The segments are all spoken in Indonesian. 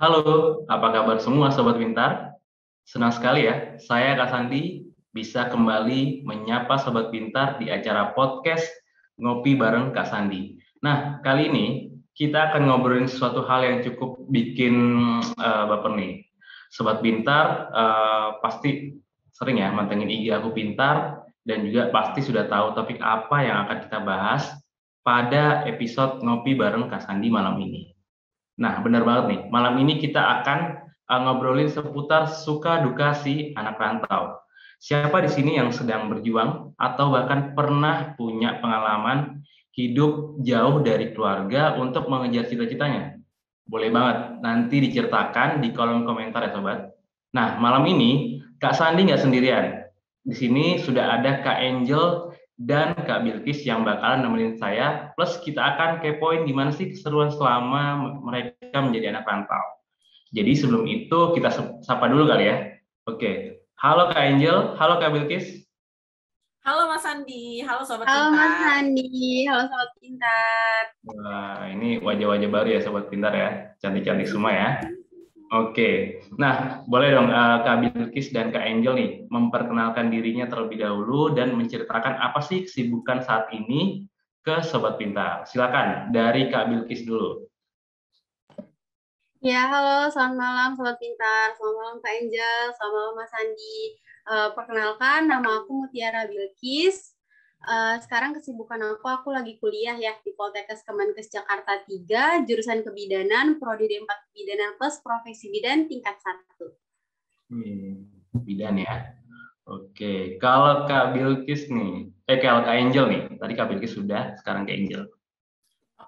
Halo, apa kabar semua Sobat Pintar? Senang sekali ya, saya Kak Sandi bisa kembali menyapa Sobat Pintar di acara podcast Ngopi bareng Kak Sandi. Nah, kali ini kita akan ngobrolin sesuatu hal yang cukup bikin baper nih. Sobat Pintar pasti sering ya mantengin IG Aku Pintar dan juga pasti sudah tahu topik apa yang akan kita bahas pada episode Ngopi bareng Kak Sandi malam ini. Nah, benar banget nih. Malam ini kita akan ngobrolin seputar suka duka si anak rantau. Siapa di sini yang sedang berjuang atau bahkan pernah punya pengalaman hidup jauh dari keluarga untuk mengejar cita-citanya? Boleh banget. Nanti diceritakan di kolom komentar ya, Sobat. Nah, malam ini Kak Sandi nggak sendirian. Di sini sudah ada Kak Angel dan Kak Bilkis yang bakalan nemenin saya. Plus kita akan kepoin gimana sih keseruan selama mereka menjadi anak rantau. Jadi sebelum itu kita sapa dulu kali ya. Oke. Halo Kak Angel, halo Kak Bilkis. Halo Mas Andi, halo Sobat Halo Mas Pintar. Andi, halo Sobat Pintar. Wah, ini wajah-wajah baru ya Sobat Pintar ya. Cantik-cantik semua ya. Oke, nah boleh dong Kak Bilkis dan Kak Angel nih memperkenalkan dirinya terlebih dahulu dan menceritakan apa sih kesibukan saat ini ke Sobat Pintar. Silakan dari Kak Bilkis dulu. Ya, halo, selamat malam Sobat Pintar. Selamat malam Kak Angel, selamat malam Mas Andi. Perkenalkan, nama aku Mutiara Bilkis. Sekarang kesibukan aku lagi kuliah ya di Poltekkes Kemenkes Jakarta 3, jurusan Kebidanan, Prodi D4 Kebidanan plus Profesi Bidan tingkat 1. Bidan ya. Oke, kalau Kak Bilkis nih, kalau Kak Angel nih, tadi Kak Bilkis sudah, sekarang Kak Angel.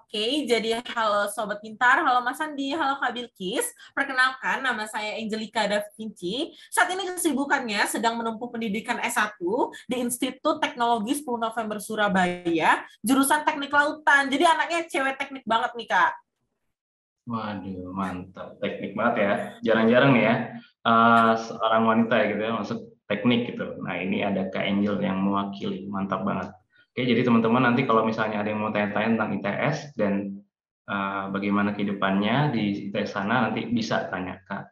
Oke, jadi halo Sobat Pintar, halo Mas Andi, halo Kak Bilkis. Perkenalkan, nama saya Angelika Da Vinci. Saat ini kesibukannya sedang menempuh pendidikan S1 di Institut Teknologi 10 November Surabaya, jurusan Teknik Lautan. Jadi anaknya cewek teknik banget nih, Kak. Waduh, mantap. Teknik banget ya. Jarang-jarang nih ya, seorang wanita ya gitu ya, masuk teknik gitu. Nah, ini ada Kak Angel yang mewakili. Mantap banget. Oke, jadi teman-teman nanti kalau misalnya ada yang mau tanya-tanya tentang ITS dan bagaimana kehidupannya di ITS sana, nanti bisa tanya Kak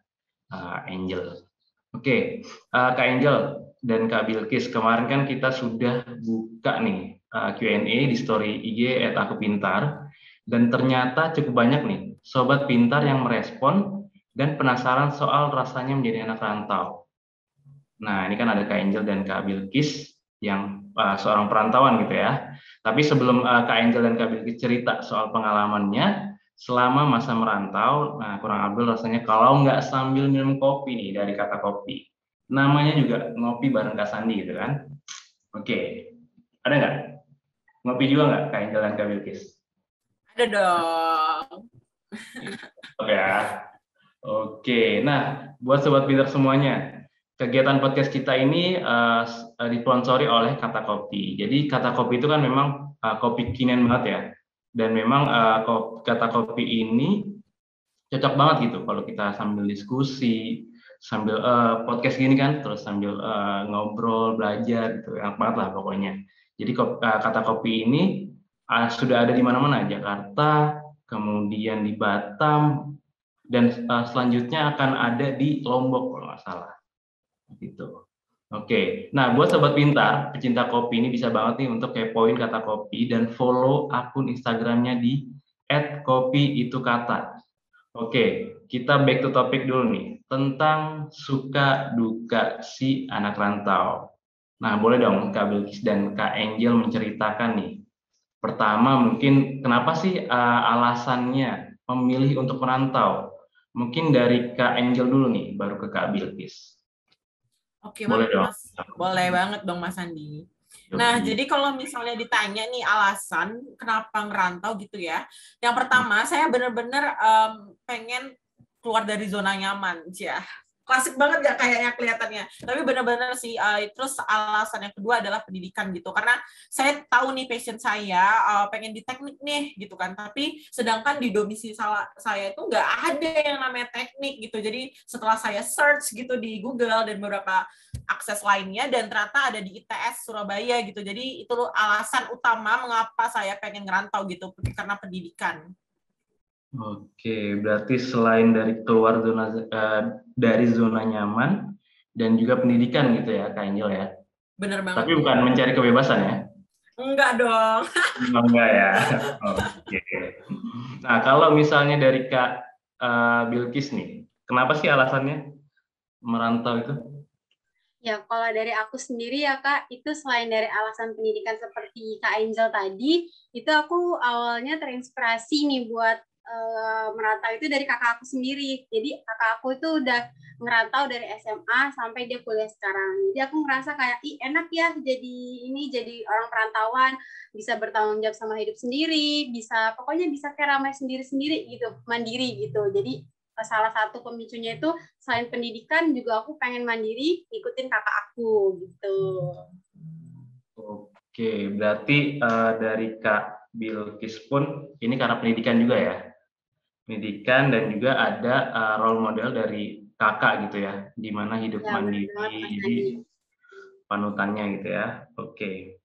Angel. Oke, Kak Angel dan Kak Bilkis, kemarin kan kita sudah buka nih Q&A di story IG @akupintar, dan ternyata cukup banyak nih sobat pintar yang merespon dan penasaran soal rasanya menjadi anak rantau. Nah, ini kan ada Kak Angel dan Kak Bilkis yang seorang perantauan gitu ya. Tapi sebelum Kak Angel dan Kak Bilkis cerita soal pengalamannya selama masa merantau, nah kurang abdul rasanya kalau nggak sambil minum kopi nih dari kata kopi. Namanya juga ngopi bareng Kak Sandi gitu kan. Oke, ada nggak? Ngopi juga nggak Kak Angel dan Kak Bilkis? Ada dong. Oke ya. Oke, nah buat sobat pintar semuanya, kegiatan podcast kita ini disponsori oleh Kata Kopi. Jadi Kata Kopi itu kan memang kopi kekinian banget ya, dan memang Kata Kopi ini cocok banget gitu kalau kita sambil diskusi, sambil podcast gini kan, terus sambil ngobrol, belajar gitu, enak banget lah pokoknya. Jadi Kata Kopi ini sudah ada di mana-mana, Jakarta, kemudian di Batam, dan selanjutnya akan ada di Lombok kalau nggak salah gitu. Oke, nah buat sobat pintar pecinta kopi ini bisa banget nih untuk kepoin Kata Kopi dan follow akun Instagramnya di @kopiitukata. Oke, kita back to topic dulu nih tentang suka duka si anak rantau. Nah, boleh dong Kak Bilkis dan Kak Angel menceritakan nih. Pertama, mungkin kenapa sih alasannya memilih untuk merantau? Mungkin dari Kak Angel dulu nih, baru ke Kak Bilkis. Oke, Boleh dong. Mas. Boleh banget dong, Mas Andi. Nah, jadi kalau misalnya ditanya nih alasan kenapa ngerantau gitu ya. Yang pertama, saya benar-benar pengen keluar dari zona nyaman, ya. Klasik banget gak kayaknya kelihatannya. Tapi benar-benar sih, terus alasan yang kedua adalah pendidikan gitu. Karena saya tahu nih passion saya, pengen di teknik nih gitu kan. Tapi sedangkan di domisili saya itu nggak ada yang namanya teknik gitu. Jadi setelah saya search gitu di Google dan beberapa akses lainnya, dan ternyata ada di ITS Surabaya gitu. Jadi itu alasan utama mengapa saya pengen ngerantau gitu, karena pendidikan. Oke, berarti selain dari keluar dari zona nyaman dan juga pendidikan gitu ya, Kak Angel ya. Bener banget. Tapi bukan mencari kebebasan ya? Enggak dong. Enggak ya. Oke. Nah, kalau misalnya dari Kak Bilkis nih, kenapa sih alasannya merantau itu? Ya, kalau dari aku sendiri ya Kak, itu selain dari alasan pendidikan seperti Kak Angel tadi, itu aku awalnya terinspirasi nih buat merantau itu dari kakak aku sendiri. Jadi kakak aku itu udah ngerantau dari SMA sampai dia kuliah sekarang. Jadi aku ngerasa kayak, ih enak ya jadi orang perantauan, bisa bertanggung jawab sama hidup sendiri, pokoknya bisa kayak ramai sendiri-sendiri gitu, mandiri gitu. Jadi salah satu pemicunya itu selain pendidikan juga aku pengen mandiri ikutin kakak aku gitu. Oke, berarti dari Kak Bilkis pun ini karena pendidikan juga ya? Pendidikan dan juga ada role model dari kakak gitu ya, di mana hidup Ya benar banget mandiri, Mas jadi Andi. panutannya gitu ya. Oke.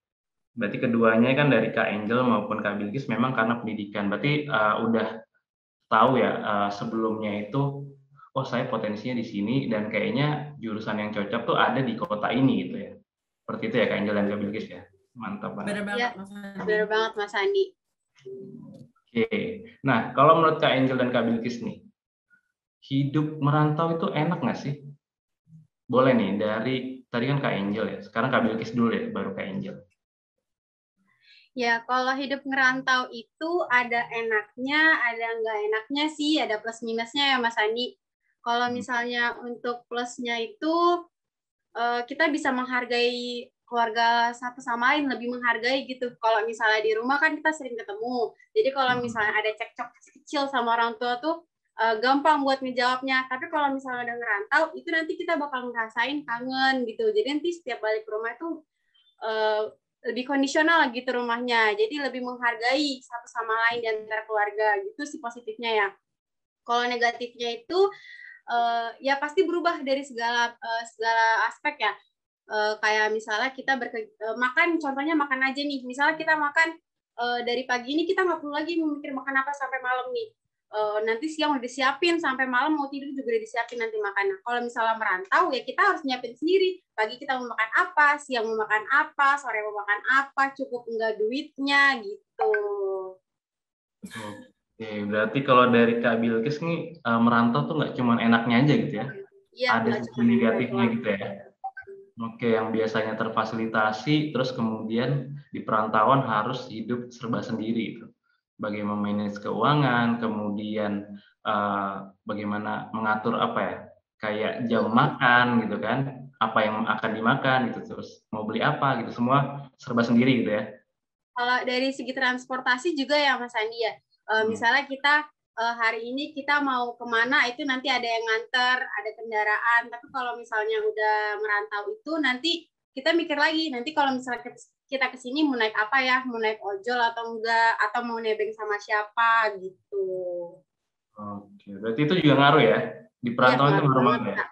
Berarti keduanya kan dari Kak Angel maupun Kak Bilkis memang karena pendidikan. Berarti udah tahu ya sebelumnya itu, oh saya potensinya di sini dan kayaknya jurusan yang cocok tuh ada di kota ini gitu ya. Seperti itu ya Kak Angel dan Kak Bilkis ya. Mantap Bener banget. banget Ya Mas Andi. benar banget Mas Andi. Oke. Nah, kalau menurut Kak Angel dan Kak Bilkis nih, hidup merantau itu enak nggak sih? Boleh nih, dari tadi kan Kak Angel ya, sekarang Kak Bilkis dulu ya, baru Kak Angel. Ya, kalau hidup ngerantau itu ada enaknya, ada nggak enaknya sih, ada plus minusnya ya Mas Andi. Kalau misalnya untuk plusnya itu kita bisa menghargai keluarga satu sama lain, lebih menghargai gitu. Kalau misalnya di rumah kan kita sering ketemu. Jadi kalau misalnya ada cekcok kecil sama orang tua tuh gampang buat ngejawabnya. Tapi kalau misalnya udah ngerantau, itu nanti kita bakal ngerasain kangen gitu. Jadi nanti setiap balik ke rumah itu lebih kondisional gitu rumahnya, jadi lebih menghargai satu sama lain di antara keluarga, gitu sih positifnya ya. Kalau negatifnya itu ya pasti berubah dari segala aspek ya. Kayak misalnya kita makan, contohnya makan aja nih, misalnya kita makan dari pagi ini kita nggak perlu lagi memikir makan apa sampai malam nih. Nanti siang udah disiapin, sampai malam mau tidur juga udah disiapin nanti makanan. Kalau misalnya merantau ya kita harus nyiapin sendiri. Pagi kita mau makan apa, siang mau makan apa, sore mau makan apa, cukup enggak duitnya gitu. Oke, berarti kalau dari Kak Bilkis nih merantau tuh nggak cuma enaknya aja gitu ya, Iya, ada nggak sisi cuma enak negatifnya doang. gitu ya. Oke, yang biasanya terfasilitasi, terus kemudian di perantauan harus hidup serba sendiri itu. Bagaimana manage keuangan, kemudian bagaimana mengatur apa ya, kayak jam makan gitu kan, apa yang akan dimakan gitu, terus mau beli apa gitu, semua serba sendiri gitu ya. Kalau dari segi transportasi juga ya Mas Andi ya. Misalnya kita hari ini kita mau kemana itu nanti ada yang nganter, ada kendaraan. Tapi kalau misalnya udah merantau itu nanti kita mikir lagi. Nanti kalau misalnya kita kesini mau naik apa ya? Mau naik ojol atau enggak? Atau mau nebeng sama siapa gitu. Oke, berarti itu juga ngaruh ya? Di Iya, perantauan itu ngaruh ngaruh banget banget ya? Kak.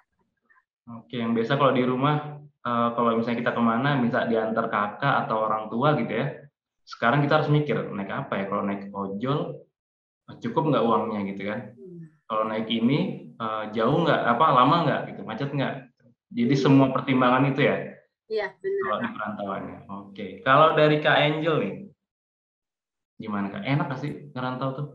Oke, yang biasa kalau di rumah, kalau misalnya kita kemana, bisa diantar kakak atau orang tua gitu ya. Sekarang kita harus mikir, naik apa ya? Kalau naik ojol, cukup nggak uangnya gitu kan? Kalau naik ini, jauh nggak, apa lama nggak gitu, macet nggak? Jadi semua pertimbangan itu ya, Iya, benar kalau di Kak. perantauannya. Oke, kalau dari Kak Angel nih, gimana Kak? Enak nggak sih ngerantau tuh?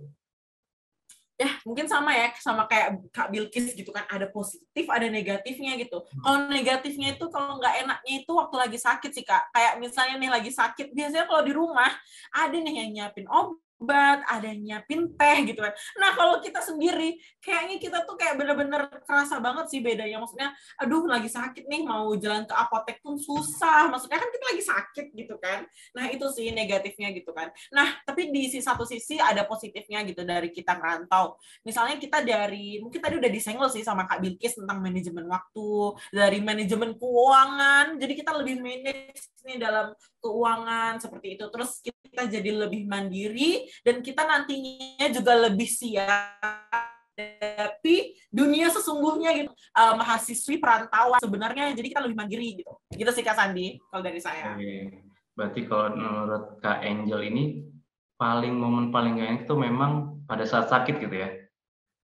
Ya mungkin sama ya, sama kayak Kak Bilkis gitu kan, ada positif ada negatifnya gitu. Kalau negatifnya itu, kalau nggak enaknya itu waktu lagi sakit sih Kak, kayak misalnya nih lagi sakit, biasanya kalau di rumah ada nih yang nyiapin obat, ada yang nyiapin teh gitu kan. Nah kalau kita sendiri kayaknya kita tuh kayak bener-bener kerasa banget sih bedanya, maksudnya aduh lagi sakit nih, mau jalan ke apotek pun susah, maksudnya kan kita lagi sakit gitu kan. Nah itu sih negatifnya gitu kan. Nah tapi di satu sisi ada positifnya gitu dari kita ngerantau. Misalnya kita dari, mungkin tadi udah disenggol sih sama Kak Bilkis tentang manajemen waktu, dari manajemen keuangan, jadi kita lebih manage nih dalam keuangan seperti itu. Terus kita jadi lebih mandiri dan kita nantinya juga lebih siap tapi dunia sesungguhnya gitu, mahasiswi perantauan sebenarnya, jadi kita lebih mandiri gitu sih Kak Sandi kalau dari saya. Oke. Berarti kalau menurut Kak Angel ini momen paling gak enak itu memang pada saat sakit gitu ya.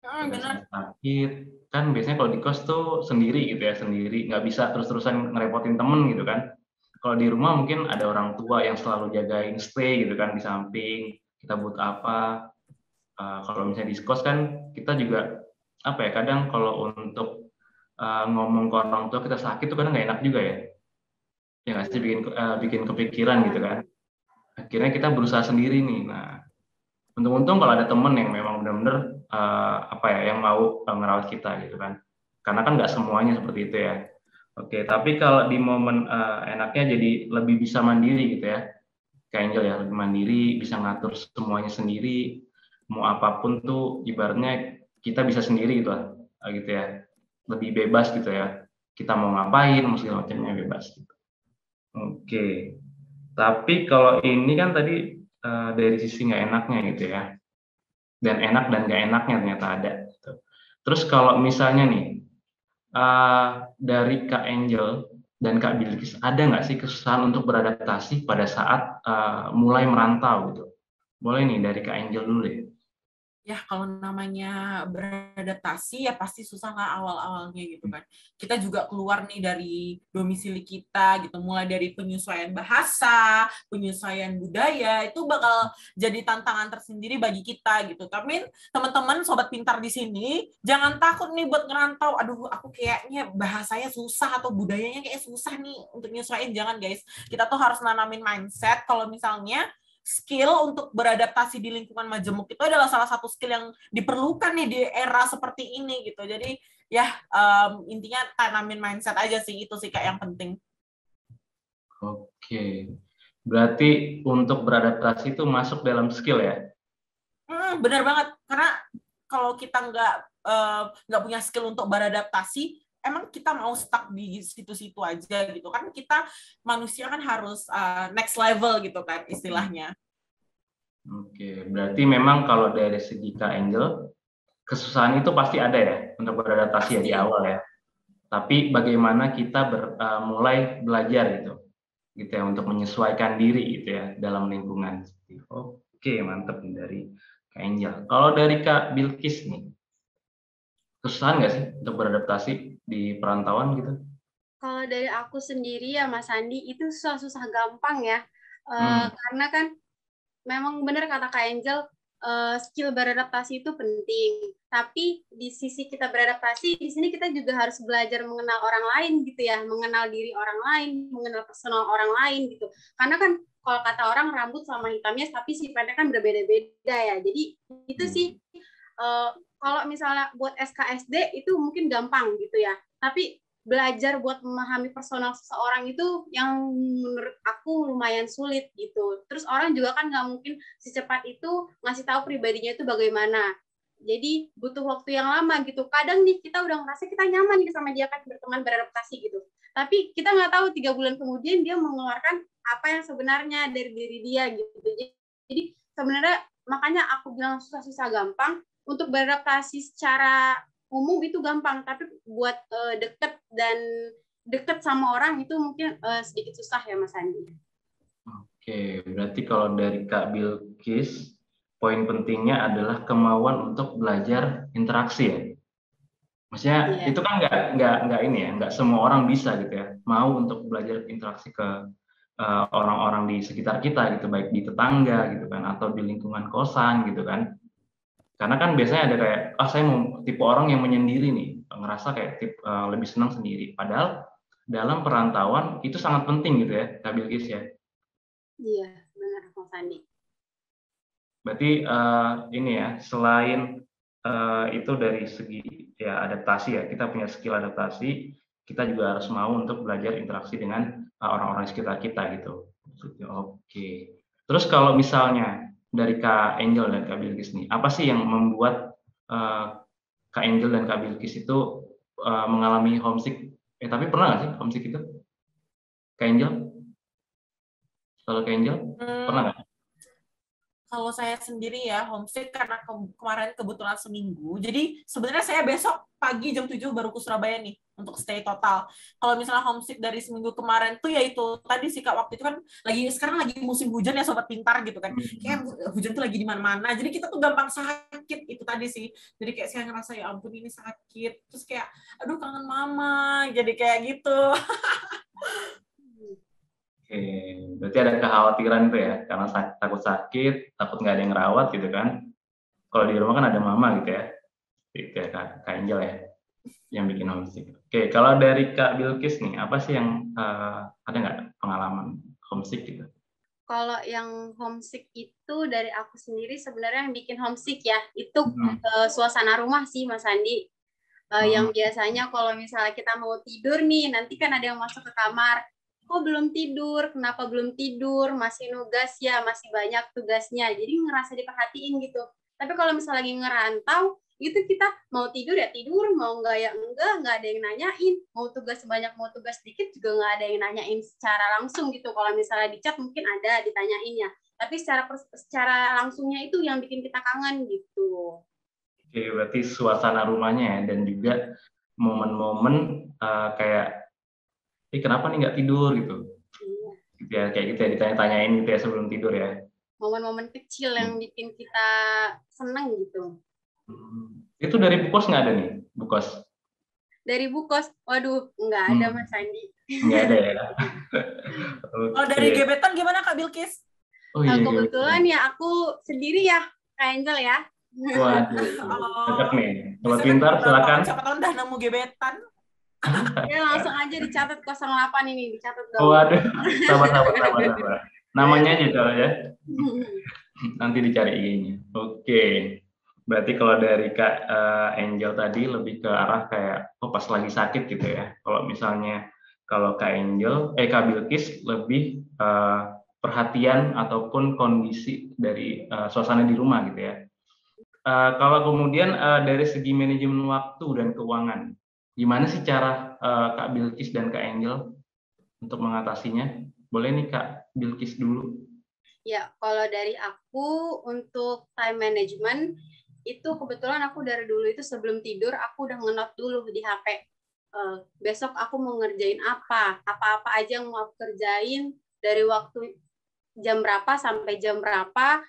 Pada Benar. saat sakit, kan biasanya kalau di kos tuh sendiri gitu ya, sendiri, nggak bisa terus-terusan ngerepotin temen gitu kan. Kalau di rumah mungkin ada orang tua yang selalu jagain stay gitu kan di samping, kita butuh apa. Kalau misalnya di kos kan kita juga apa ya, kadang kalau untuk ngomong ke orang tua kita sakit tuh kadang nggak enak juga ya. Ya nggak sih, bikin kepikiran gitu kan. Akhirnya kita berusaha sendiri nih. Nah, untung-untung kalau ada temen yang memang benar-benar apa ya, yang mau ngerawat kita gitu kan. Karena kan nggak semuanya seperti itu ya. Oke, tapi kalau di momen enaknya jadi lebih bisa mandiri gitu ya. Kayak Angel ya, lebih mandiri, bisa ngatur semuanya sendiri. Mau apapun tuh ibaratnya kita bisa sendiri gitu lah, gitu ya. Lebih bebas gitu ya. Kita mau ngapain, mau segala macamnya bebas gitu. Oke. Tapi kalau ini kan tadi dari sisi nggak enaknya gitu ya. Dan enak dan nggak enaknya ternyata ada. Gitu. Terus kalau misalnya nih, dari Kak Angel dan Kak Bilkis, ada nggak sih kesusahan untuk beradaptasi pada saat mulai merantau gitu? Boleh nih dari Kak Angel dulu deh. Ya kalau namanya beradaptasi ya pasti susah lah awal-awalnya gitu kan. Kita juga keluar nih dari domisili kita gitu, mulai dari penyesuaian bahasa, penyesuaian budaya, itu bakal jadi tantangan tersendiri bagi kita gitu. Tapi teman-teman sobat pintar di sini jangan takut nih buat ngerantau. Aduh, aku kayaknya bahasanya susah atau budayanya kayak susah nih untuk nyesuaiin. Jangan guys, kita tuh harus nanamin mindset kalau misalnya skill untuk beradaptasi di lingkungan majemuk itu adalah salah satu skill yang diperlukan nih di era seperti ini gitu. Jadi ya intinya tanamin mindset aja sih, itu sih kayak yang penting. Oke, berarti untuk beradaptasi itu masuk dalam skill ya? Benar banget, karena kalau kita nggak punya skill untuk beradaptasi, emang kita mau stuck di situ-situ aja gitu kan. Kita manusia kan harus next level gitu kan istilahnya. Oke, berarti memang kalau dari segi Kak Angel, kesusahan itu pasti ada ya untuk beradaptasi ya di awal ya. Tapi bagaimana kita mulai belajar gitu ya, untuk menyesuaikan diri gitu ya dalam lingkungan. Oke, mantap nih dari Kak Angel. Kalau dari Kak Bilkis nih, kesusahan nggak sih untuk beradaptasi di perantauan gitu? Kalau dari aku sendiri ya Mas Andi, itu susah-susah gampang ya. Karena kan memang benar kata Kak Angel, skill beradaptasi itu penting. Tapi di sisi kita beradaptasi, di sini kita juga harus belajar mengenal orang lain gitu ya, mengenal diri orang lain, mengenal personal orang lain gitu. Karena kan kalau kata orang rambut sama hitamnya, tapi sifatnya kan berbeda-beda ya. Jadi itu sih kalau misalnya buat SKSD itu mungkin gampang gitu ya. Tapi belajar buat memahami personal seseorang itu yang menurut aku lumayan sulit gitu. Terus orang juga kan nggak mungkin secepat itu ngasih tahu pribadinya itu bagaimana. Jadi butuh waktu yang lama gitu. Kadang nih kita udah ngerasa kita nyaman nih sama dia kan berteman beradaptasi gitu. Tapi kita nggak tahu 3 bulan kemudian dia mengeluarkan apa yang sebenarnya dari diri dia gitu. Jadi sebenarnya makanya aku bilang susah-susah gampang. Untuk beradaptasi secara umum itu gampang, tapi buat deket sama orang itu mungkin sedikit susah ya Mas Andi. Oke, berarti kalau dari Kak Bilkis, poin pentingnya adalah kemauan untuk belajar interaksi ya. Maksudnya itu kan nggak ini ya, nggak semua orang bisa gitu ya, mau untuk belajar interaksi ke orang-orang di sekitar kita gitu, baik di tetangga gitu kan, atau di lingkungan kosan gitu kan. Karena kan biasanya ada kayak, saya mau tipe orang yang menyendiri nih, ngerasa kayak lebih senang sendiri. Padahal dalam perantauan itu sangat penting gitu ya, Kak Bilkis ya. Iya, benar Mas Andi. Berarti ini ya, selain itu dari segi ya adaptasi ya, kita punya skill adaptasi, kita juga harus mau untuk belajar interaksi dengan orang-orang sekitar kita gitu. Oke. Terus kalau misalnya dari Kak Angel dan Kak Bilkis nih, apa sih yang membuat Kak Angel dan Kak Bilkis itu mengalami homesick? Tapi pernah nggak sih homesick itu? Kak Angel? Kalau Kak Angel, pernah nggak? Kalau saya sendiri ya homesick karena kemarin kebetulan seminggu. Jadi sebenarnya saya besok pagi jam 7 baru ke Surabaya nih. untuk stay total. Kalau misalnya homesick dari seminggu kemarin tuh ya itu tadi sih Kak, waktu itu kan sekarang lagi musim hujan ya sobat pintar gitu kan. Kayak hujan tuh lagi di mana-mana. Jadi kita tuh gampang sakit itu tadi sih. Jadi kayak saya ngerasa ya ampun ini sakit. Terus kayak aduh kangen mama. Jadi kayak gitu. Oke, berarti ada kekhawatiran itu ya, karena takut sakit, takut nggak ada yang ngerawat gitu kan. Kalau di rumah kan ada mama gitu ya, kayak Kak Angel ya, yang bikin homesick. Oke, kalau dari Kak Bilkis nih, apa sih yang ada nggak pengalaman homesick gitu? Kalau yang homesick itu dari aku sendiri sebenarnya yang bikin homesick ya, itu suasana rumah sih Mas Andi. Yang biasanya kalau misalnya kita mau tidur nih, nanti kan ada yang masuk ke kamar, kok belum tidur, kenapa belum tidur, masih nugas ya, masih banyak tugasnya, jadi ngerasa diperhatiin gitu. Tapi kalau misalnya lagi ngerantau, itu kita mau tidur ya tidur, mau enggak ya enggak ada yang nanyain, mau tugas sebanyak mau tugas sedikit juga nggak ada yang nanyain secara langsung gitu. Kalau misalnya di chat mungkin ada ditanyainnya, tapi secara langsungnya itu yang bikin kita kangen gitu. Oke, berarti suasana rumahnya ya, dan juga momen-momen kayak kenapa nih nggak tidur gitu. Iya. Gitu ya, kayak gitu ya, ditanya-tanyain gitu ya sebelum tidur ya. Momen-momen kecil yang bikin kita seneng gitu. Itu dari Bukos nggak ada nih, Bukos? Dari Bukos, waduh, nggak ada Mas Andi. Nggak ada ya. Oh, dari gebetan gimana Kak Bilkis? Oh, iya, kebetulan gebetan. Ya aku sendiri ya, Kak Angel ya. Waduh, cocok nih. Sobat pintar, silakan. Siapa tahu udah nemu gebetan. Ya langsung aja dicatat 08 ini, dicatat dong. Waduh, sabar. Namanya aja kalau ya. Nanti dicari IG-nya. Oke. Berarti kalau dari Kak Angel tadi lebih ke arah kayak pas lagi sakit gitu ya. Kalau misalnya kalau Kak Angel, Kak Bilkis lebih perhatian ataupun kondisi dari suasana di rumah gitu ya. Kalau kemudian dari segi manajemen waktu dan keuangan, gimana sih cara Kak Bilkis dan Kak Angel untuk mengatasinya? Boleh nih Kak Bilkis dulu. Ya, kalau dari aku untuk time management, itu kebetulan aku dari dulu itu sebelum tidur, aku udah nge-note dulu di HP. Besok aku mau ngerjain apa-apa aja yang mau aku kerjain, dari waktu jam berapa sampai jam berapa,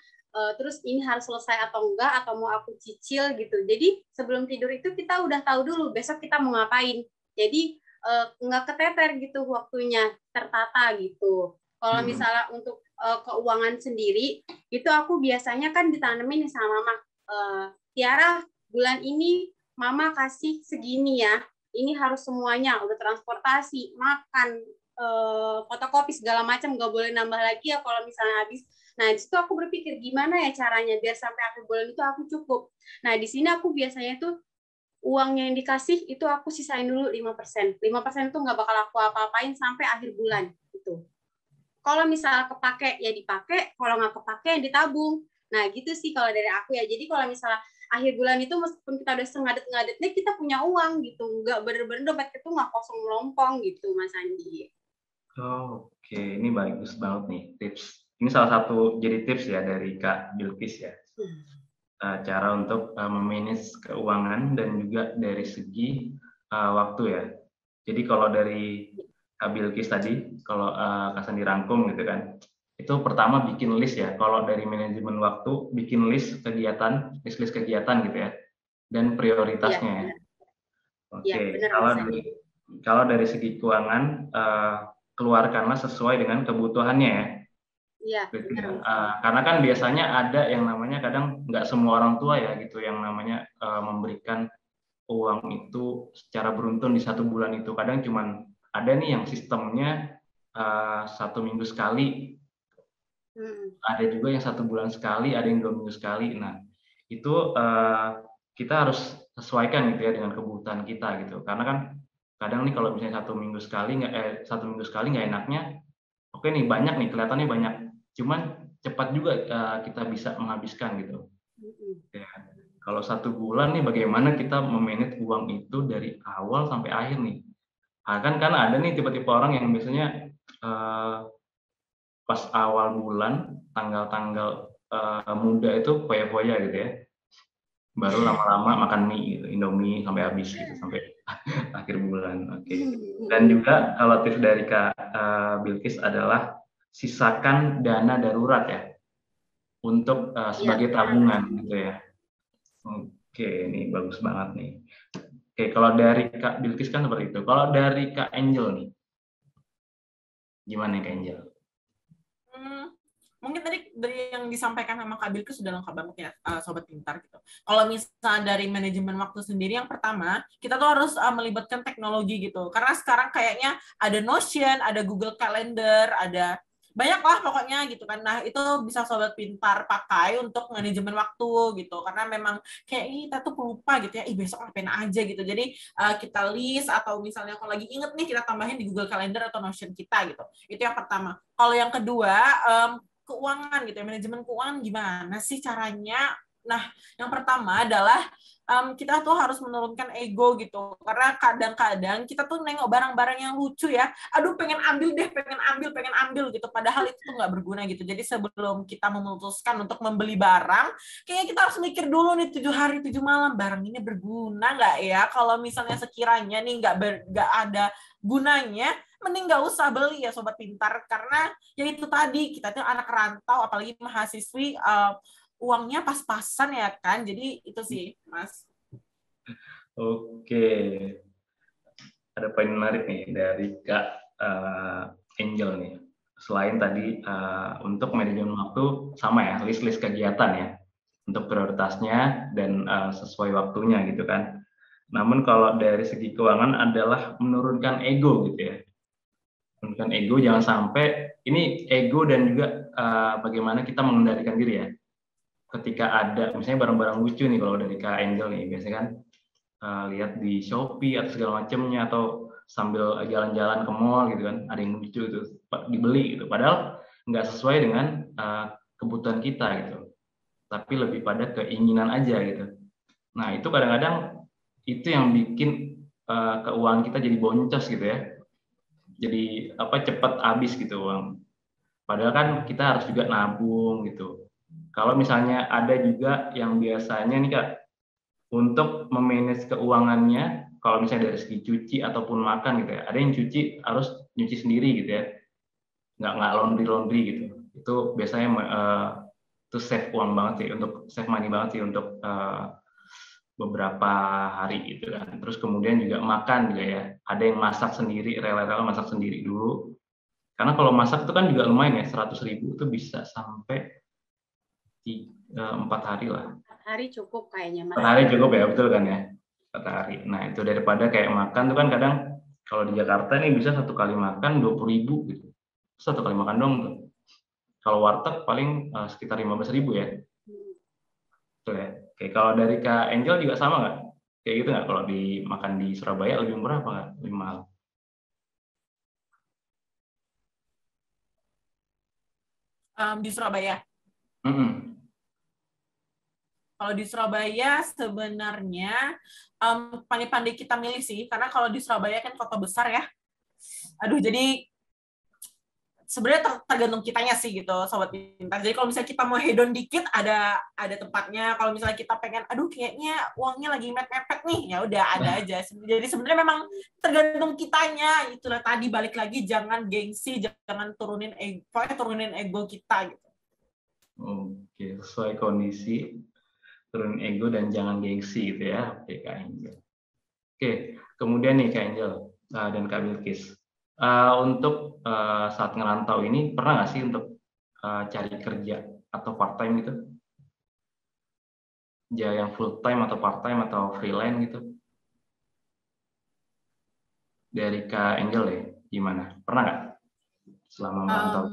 terus ini harus selesai atau enggak, atau mau aku cicil gitu. Jadi sebelum tidur itu kita udah tahu dulu besok kita mau ngapain. Jadi nggak keteter gitu waktunya, tertata gitu. Kalau misalnya untuk keuangan sendiri, itu aku biasanya kan ditanemin sama mama. Tiara, bulan ini mama kasih segini ya. Ini harus semuanya, udah transportasi, makan, fotokopi segala macam, nggak boleh nambah lagi ya kalau misalnya habis. Nah, di situ aku berpikir gimana ya caranya biar sampai akhir bulan itu aku cukup. Nah, di sini aku biasanya tuh uang yang dikasih itu aku sisain dulu 5%. 5% itu nggak bakal aku apa-apain sampai akhir bulan gitu. Kalau misalnya kepake ya dipakai, kalau nggak kepake ya ditabung. Nah, gitu sih kalau dari aku ya. Jadi kalau misalnya akhir bulan itu meskipun kita udah sengadet-ngadetnya, kita punya uang gitu. Nggak bener-bener dompet itu nggak kosong melompong gitu, Mas Andi. Oke, ini bagus banget nih tips. Ini salah satu jadi tips ya dari Kak Bilkis ya. Cara untuk memanage keuangan dan juga dari segi waktu ya. Jadi kalau dari Kak Bilkis tadi, kalau Kak Sandi rangkum gitu kan, itu pertama bikin list ya. Kalau dari manajemen waktu, bikin list kegiatan, list kegiatan gitu ya, dan prioritasnya ya. Oke, kalau dari segi keuangan, keluarkanlah sesuai dengan kebutuhannya ya. Iya, karena kan biasanya ada yang namanya kadang nggak semua orang tua ya gitu yang namanya memberikan uang itu secara beruntun di satu bulan itu. Kadang cuman ada nih yang sistemnya 1 minggu sekali, ada juga yang 1 bulan sekali, ada yang 2 minggu sekali. Nah itu kita harus sesuaikan gitu ya dengan kebutuhan kita gitu. Karena kan kadang nih kalau misalnya 1 minggu sekali nggak enaknya, oke nih banyak nih kelihatannya banyak, cuman cepat juga kita bisa menghabiskan gitu. Ya. Kalau 1 bulan nih bagaimana kita memanage uang itu dari awal sampai akhir nih. Kan ada nih tipe-tipe orang yang biasanya pas awal bulan tanggal-tanggal muda itu foya-foya gitu ya. Baru lama-lama makan mie gitu, Indomie sampai habis gitu, sampai akhir bulan. Oke. Dan juga kalau tips dari Kak Bilkis adalah sisakan dana darurat ya untuk sebagai tabungan gitu ya. Oke, ini bagus banget nih. Oke, kalau dari Kak Bilkis kan seperti itu. Kalau dari Kak Angel nih, gimana Kak Angel? Mungkin tadi dari yang disampaikan sama Kak Bilkis sudah lengkap banget ya, Sobat Pintar gitu. Kalau misalnya dari manajemen waktu sendiri, yang pertama, kita tuh harus melibatkan teknologi gitu. Karena sekarang kayaknya ada Notion, ada Google Calendar, ada banyak lah pokoknya gitu kan. Nah, itu bisa Sobat Pintar pakai untuk manajemen waktu gitu. Karena memang kayak kita tuh lupa gitu ya, besok ngapain aja gitu. Jadi kita list, atau misalnya kalau lagi inget nih, kita tambahin di Google Calendar atau Notion kita gitu. Itu yang pertama. Kalau yang kedua, keuangan gitu ya, manajemen keuangan gimana sih caranya? Nah, yang pertama adalah kita tuh harus menurunkan ego gitu, karena kadang-kadang kita tuh nengok barang-barang yang lucu ya, aduh pengen ambil deh, pengen ambil gitu, padahal itu tuh nggak berguna gitu. Jadi sebelum kita memutuskan untuk membeli barang, kayaknya kita harus mikir dulu nih 7 hari 7 malam, barang ini berguna nggak ya? Kalau misalnya sekiranya nih nggak ada gunanya, mending nggak usah beli ya Sobat Pintar, karena ya itu tadi, kita tuh anak rantau, apalagi mahasiswi, uangnya pas-pasan ya kan. Jadi itu sih Mas. Oke, ada poin menarik nih dari Kak Angel nih. Selain tadi untuk manajemen waktu, sama ya, list-list kegiatan ya, untuk prioritasnya dan sesuai waktunya gitu kan. Namun kalau dari segi keuangan adalah menurunkan ego gitu ya. Menurunkan ego, jangan sampai ini ego dan juga bagaimana kita mengendalikan diri ya. Ketika ada misalnya barang-barang lucu nih, kalau dari Kak Angel nih, biasanya kan lihat di Shopee atau segala macamnya, atau sambil jalan-jalan ke mall gitu kan, ada yang lucu itu dibeli gitu, padahal nggak sesuai dengan kebutuhan kita gitu, tapi lebih pada keinginan aja gitu. Nah, itu kadang-kadang itu yang bikin keuangan kita jadi boncos gitu ya, jadi cepat habis gitu uang, padahal kan kita harus juga nabung gitu. Kalau misalnya ada juga yang biasanya nih Kak, untuk memanage keuangannya, kalau misalnya dari segi cuci ataupun makan gitu ya, ada yang cuci harus nyuci sendiri gitu ya, nggak laundry gitu. Itu biasanya itu save uang banget sih, untuk save money banget sih untuk beberapa hari gitu kan. Terus kemudian juga makan juga ya, ada yang masak sendiri, rela-rela masak sendiri dulu. Karena kalau masak itu kan juga lumayan ya, 100.000 itu bisa sampai 4 hari lah. 4 hari cukup kayaknya Mas. 4 hari cukup ya, betul kan ya? 4 hari. Nah, itu daripada kayak makan tuh kan kadang kalau di Jakarta nih bisa satu kali makan 20.000 gitu. Satu kali makan dong tuh. Kalau warteg paling sekitar 15.000 ya. Betul ya. Oke, kalau dari Kak Angel juga sama nggak? Kayak gitu nggak? Kalau dimakan di Surabaya lebih murah apa nggak? Lebih mahal? Di Surabaya. Kalau di Surabaya sebenarnya pandai-pandai kita milih sih, karena kalau di Surabaya kan kota besar ya. Aduh, jadi sebenarnya tergantung kitanya sih gitu Sobat Pintar. Jadi kalau misalnya kita mau hedon dikit, ada tempatnya. Kalau misalnya kita pengen, aduh kayaknya uangnya lagi mepet-mepet nih, ya udah ada aja. Jadi sebenarnya memang tergantung kitanya. Itulah tadi, balik lagi, jangan gengsi, jangan turunin ego kita gitu. Oke, sesuai kondisi, turunin ego dan jangan gengsi gitu ya. Oke, Kak Angel. Oke, kemudian nih Kak Angel dan Kak Bilkis. Untuk saat ngerantau ini, pernah nggak sih untuk cari kerja atau part time gitu? Ya, yang full time atau part time atau freelance gitu? Dari Kak Angel ya, gimana? Pernah nggak selama merantau?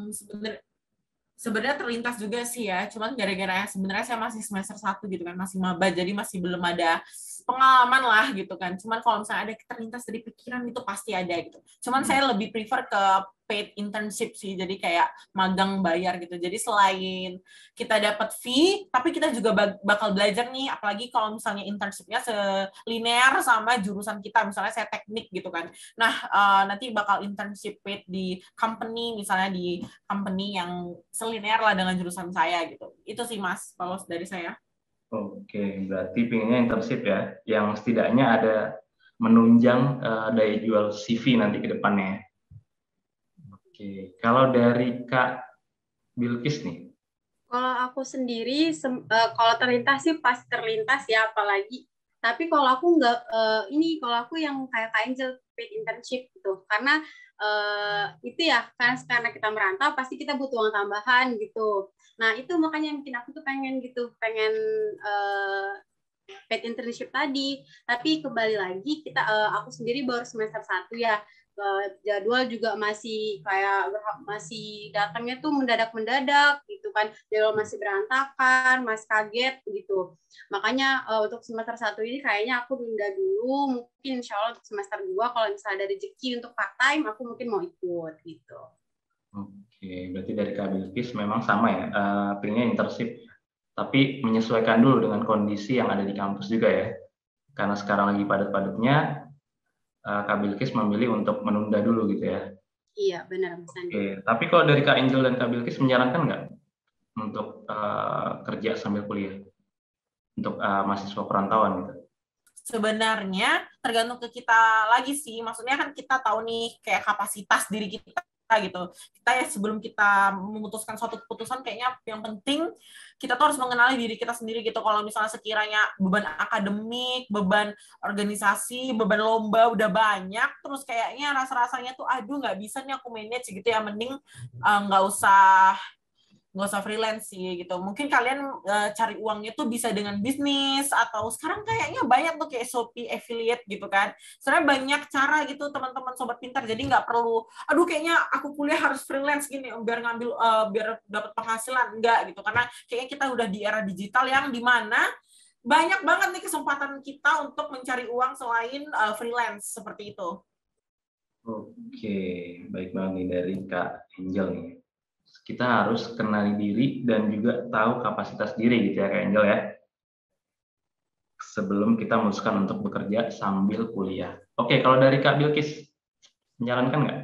Sebenarnya terlintas juga sih ya, cuman gara-gara sebenarnya saya masih semester 1 gitu kan, masih maba, jadi masih belum ada pengalaman lah gitu kan. Cuman kalau misalnya ada terlintas dari pikiran, itu pasti ada gitu. Cuman saya lebih prefer ke paid internship sih, jadi kayak magang bayar gitu. Jadi selain kita dapat fee, tapi kita juga bakal belajar nih, apalagi kalau misalnya internshipnya selinear sama jurusan kita, misalnya saya teknik gitu kan. Nah, nanti bakal internship paid di company, misalnya di company yang selinear lah dengan jurusan saya gitu. Itu sih Mas, kalau dari saya. Oke, berarti pinginnya internship ya, yang setidaknya ada menunjang daya jual CV nanti ke depannya. Oke, kalau dari Kak Bilkis nih. Kalau aku sendiri, kalau terlintas sih pasti terlintas ya, apalagi. Tapi kalau aku nggak, kalau aku yang kayak Kak Angel, paid internship gitu. Karena itu ya, karena kita merantau, pasti kita butuh uang tambahan gitu. Nah, itu makanya yang bikin aku tuh pengen paid internship tadi. Tapi kembali lagi, aku sendiri baru semester 1 ya. Jadwal juga masih datangnya tuh mendadak gitu kan, jadwal masih berantakan, masih kaget gitu. Makanya untuk semester 1 ini kayaknya aku tunda dulu, mungkin insya Allah untuk semester 2 kalau misalnya ada rezeki untuk part time aku mungkin mau ikut gitu. Oke, berarti dari Kak Bilkis memang sama ya, pengennya internship, tapi menyesuaikan dulu dengan kondisi yang ada di kampus juga ya, karena sekarang lagi padat-padatnya. Kak Bilkis memilih untuk menunda dulu gitu ya. Iya, benar Mas Andi. Oke, tapi kalau dari Kak Angel dan Kak Bilkis menyarankan nggak untuk kerja sambil kuliah untuk mahasiswa perantauan gitu? Sebenarnya tergantung ke kita lagi sih. Maksudnya kan kita tahu nih kayak kapasitas diri kita gitu. Kita ya sebelum kita memutuskan suatu keputusan kayaknya yang penting kita tuh harus mengenali diri kita sendiri gitu. Kalau misalnya sekiranya beban akademik, beban organisasi, beban lomba udah banyak, terus kayaknya rasa-rasanya tuh aduh nggak bisa nih aku manage gitu ya, mending nggak usah freelance sih gitu. Mungkin kalian cari uangnya tuh bisa dengan bisnis, atau sekarang kayaknya banyak tuh kayak Shopee affiliate gitu kan. Sebenarnya banyak cara gitu teman-teman sobat pintar. Jadi nggak perlu, aduh kayaknya aku kuliah harus freelance gini biar ngambil biar dapat penghasilan, enggak gitu. Karena kayaknya kita udah di era digital yang dimana banyak banget nih kesempatan kita untuk mencari uang selain freelance seperti itu. Oke, baik banget nih dari Kak Angel nih. Kita harus kenali diri dan juga tahu kapasitas diri gitu ya Kak Angel ya, sebelum kita memutuskan untuk bekerja sambil kuliah. Oke, kalau dari Kak Bilkis, menyarankan nggak?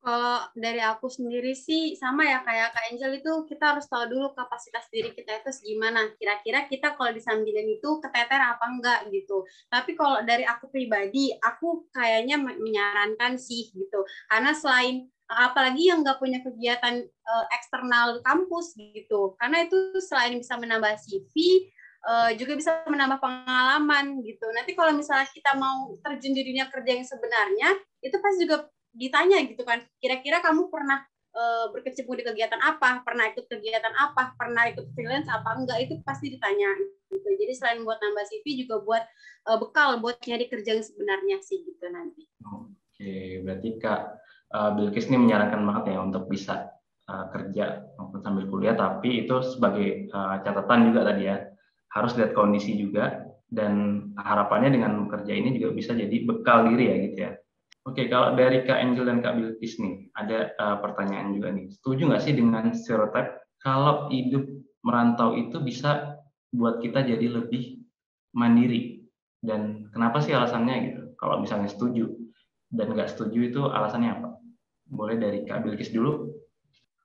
Kalau dari aku sendiri sih sama ya kayak Kak Angel, itu kita harus tahu dulu kapasitas diri kita itu segimana. Kira-kira kita kalau disambilin itu keteter apa enggak gitu. Tapi kalau dari aku pribadi, aku kayaknya menyarankan sih gitu. Karena selain apalagi yang nggak punya kegiatan eksternal kampus gitu. Karena itu selain bisa menambah CV, juga bisa menambah pengalaman gitu. Nanti kalau misalnya kita mau terjun di dunia kerja yang sebenarnya, itu pasti juga ditanya gitu kan, kira-kira kamu pernah berkecimpung di kegiatan apa, pernah ikut kegiatan apa, pernah ikut freelance apa enggak, itu pasti ditanya gitu. Jadi selain buat nambah CV juga buat bekal buat nyari kerja yang sebenarnya sih gitu nanti. Oke, berarti Kak Bilkis ini menyarankan banget ya untuk bisa kerja maupun sambil kuliah, tapi itu sebagai catatan juga tadi ya, harus lihat kondisi juga, dan harapannya dengan bekerja ini juga bisa jadi bekal diri ya gitu ya. Oke, kalau dari Kak Angel dan Kak Bilkis nih, ada pertanyaan juga nih. Setuju nggak sih dengan stereotip kalau hidup merantau itu bisa buat kita jadi lebih mandiri? Dan kenapa sih alasannya gitu? Kalau misalnya setuju dan nggak setuju itu alasannya apa? Boleh dari Kak Bilkis dulu.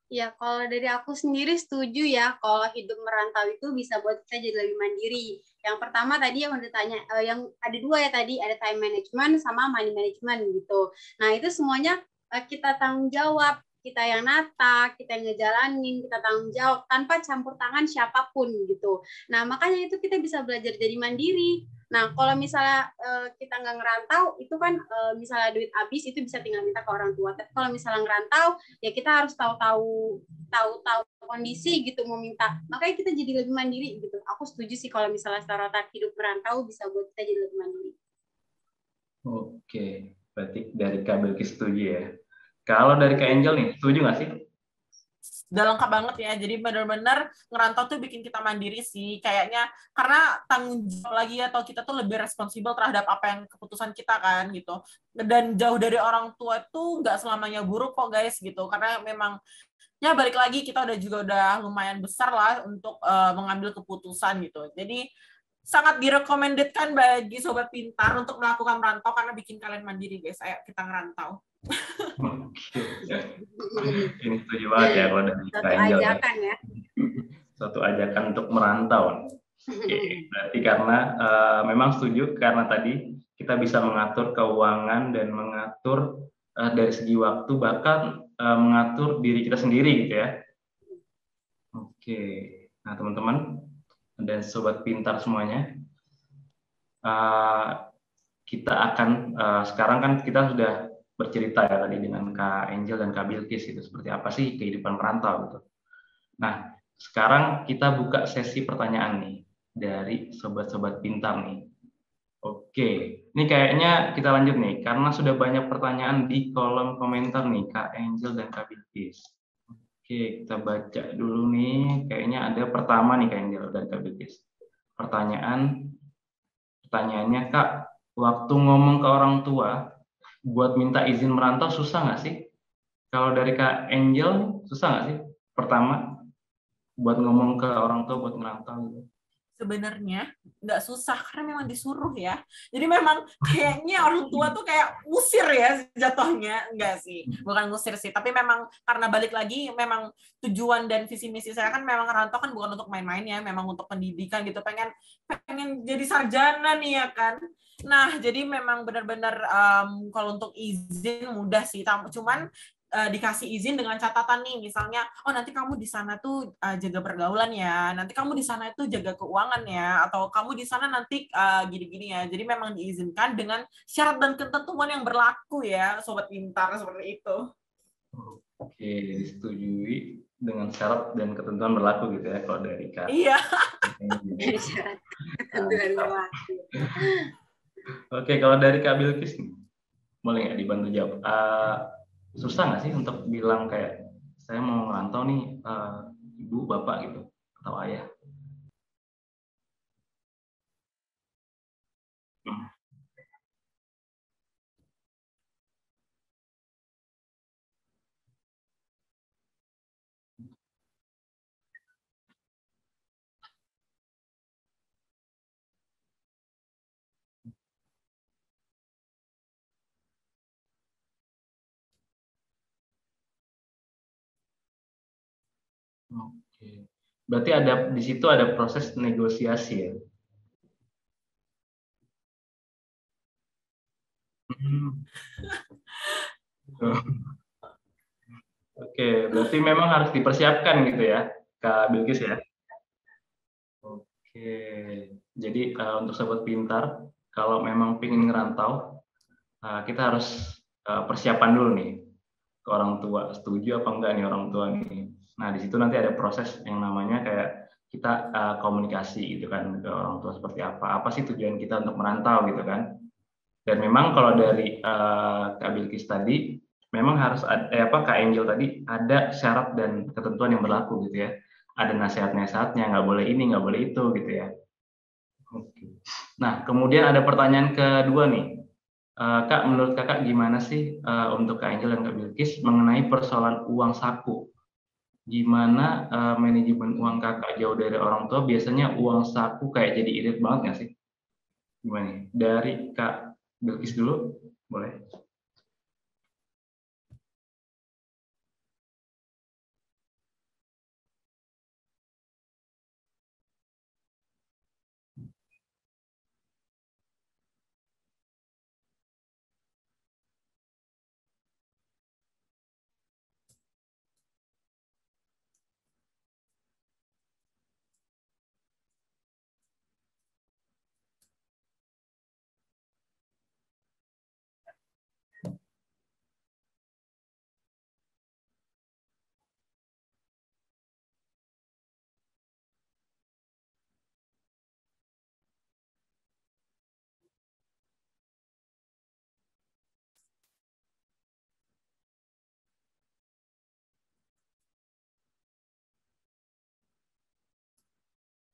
Ya, kalau dari aku sendiri setuju ya, kalau hidup merantau itu bisa buat kita jadi lebih mandiri. Yang pertama tadi yang udah tanya, yang ada dua ya tadi, ada time management sama money management gitu. Nah, itu semuanya kita tanggung jawab, kita yang nata, kita yang ngejalanin, kita tanggung jawab tanpa campur tangan siapapun gitu. Nah, makanya itu kita bisa belajar jadi mandiri. Nah, kalau misalnya kita nggak ngerantau, itu kan misalnya duit habis, itu bisa tinggal minta ke orang tua. Tapi kalau misalnya ngerantau, ya kita harus tahu kondisi gitu mau minta. Makanya kita jadi lebih mandiri gitu. Aku setuju sih kalau misalnya stereotip hidup merantau bisa buat kita jadi lebih mandiri. Oke, berarti dari Kak Bilkis setuju ya. Kalau dari Kak Angel nih, setuju nggak sih? Udah lengkap banget ya. Jadi benar-benar ngerantau tuh bikin kita mandiri sih. Kayaknya karena tanggung jawab lagi atau kita tuh lebih responsibel terhadap apa yang keputusan kita kan gitu. Dan jauh dari orang tua tuh nggak selamanya buruk kok guys gitu. Karena memang ya balik lagi kita udah lumayan besar lah untuk mengambil keputusan gitu. Jadi sangat direkomendasikan bagi sobat pintar untuk melakukan merantau karena bikin kalian mandiri guys. Ayo kita ngerantau. Oke. Ini setuju banget ya kalau dari Kak Angel. Ajakan ya. Suatu ajakan untuk merantau. Oke, berarti karena memang setuju karena tadi kita bisa mengatur keuangan dan mengatur dari segi waktu, bahkan mengatur diri kita sendiri gitu ya. Oke, nah teman-teman dan sobat pintar semuanya, kita akan sekarang kan kita sudah bercerita ya tadi dengan Kak Angel dan Kak Bilkis itu seperti apa sih kehidupan merantau gitu. Nah, sekarang kita buka sesi pertanyaan nih dari sobat-sobat pintar nih. Oke, ini kayaknya kita lanjut nih karena sudah banyak pertanyaan di kolom komentar nih Kak Angel dan Kak Bilkis. Oke, kita baca dulu nih. Kayaknya ada pertama nih Kak Angel dan Kak Bilkis. Pertanyaannya Kak, waktu ngomong ke orang tua buat minta izin merantau susah nggak sih? Kalau dari Kak Angel susah nggak sih? Pertama, buat ngomong ke orang tua buat merantau gitu. Sebenarnya nggak susah karena memang disuruh ya. Jadi memang kayaknya orang tua tuh kayak ngusir ya jatuhnya. Enggak sih, bukan ngusir sih. Tapi memang karena balik lagi memang tujuan dan visi misi saya kan memang rantau kan bukan untuk main-main ya, memang untuk pendidikan gitu. Pengen jadi sarjana nih ya kan. Nah, jadi memang benar-benar kalau untuk izin mudah sih. Cuman dikasih izin dengan catatan nih, misalnya, oh nanti kamu di sana tuh jaga pergaulan ya, nanti kamu di sana itu jaga keuangan ya, atau kamu di sana nanti gini-gini ya. Jadi memang diizinkan dengan syarat dan ketentuan yang berlaku ya, sobat pintar seperti itu. Oke, disetujui dengan syarat dan ketentuan berlaku gitu ya kalau dari Kak. Iya. Syarat ketentuan berlaku. Oke, kalau dari Kak Bilkis nih, boleh nggak dibantu jawab? Susah nggak sih untuk bilang kayak saya mau merantau nih, ibu, bapak gitu, atau ayah? Oke, berarti di situ ada proses negosiasi ya? Oke, berarti memang harus dipersiapkan gitu ya, Kak Bilkis ya? Oke, jadi untuk sobat pintar, kalau memang ingin ngerantau, kita harus persiapan dulu nih ke orang tua. Setuju apa enggak nih orang tua nih? Nah, di situ nanti ada proses yang namanya kayak kita komunikasi gitu kan ke orang tua seperti apa sih tujuan kita untuk merantau gitu kan. Dan memang kalau dari Kak Bilkis tadi, memang harus ada Kak Angel tadi ada syarat dan ketentuan yang berlaku gitu ya. Ada nasihat-nasihatnya, nggak boleh ini, nggak boleh itu gitu ya. Oke. Nah, kemudian ada pertanyaan kedua nih. Kak, menurut Kakak gimana sih untuk Kak Angel dan Kak Bilkis mengenai persoalan uang saku? Gimana manajemen uang Kakak jauh dari orang tua, biasanya uang saku kayak jadi irit banget nggak sih? Gimana nih? Dari Kak Bilkis dulu, boleh?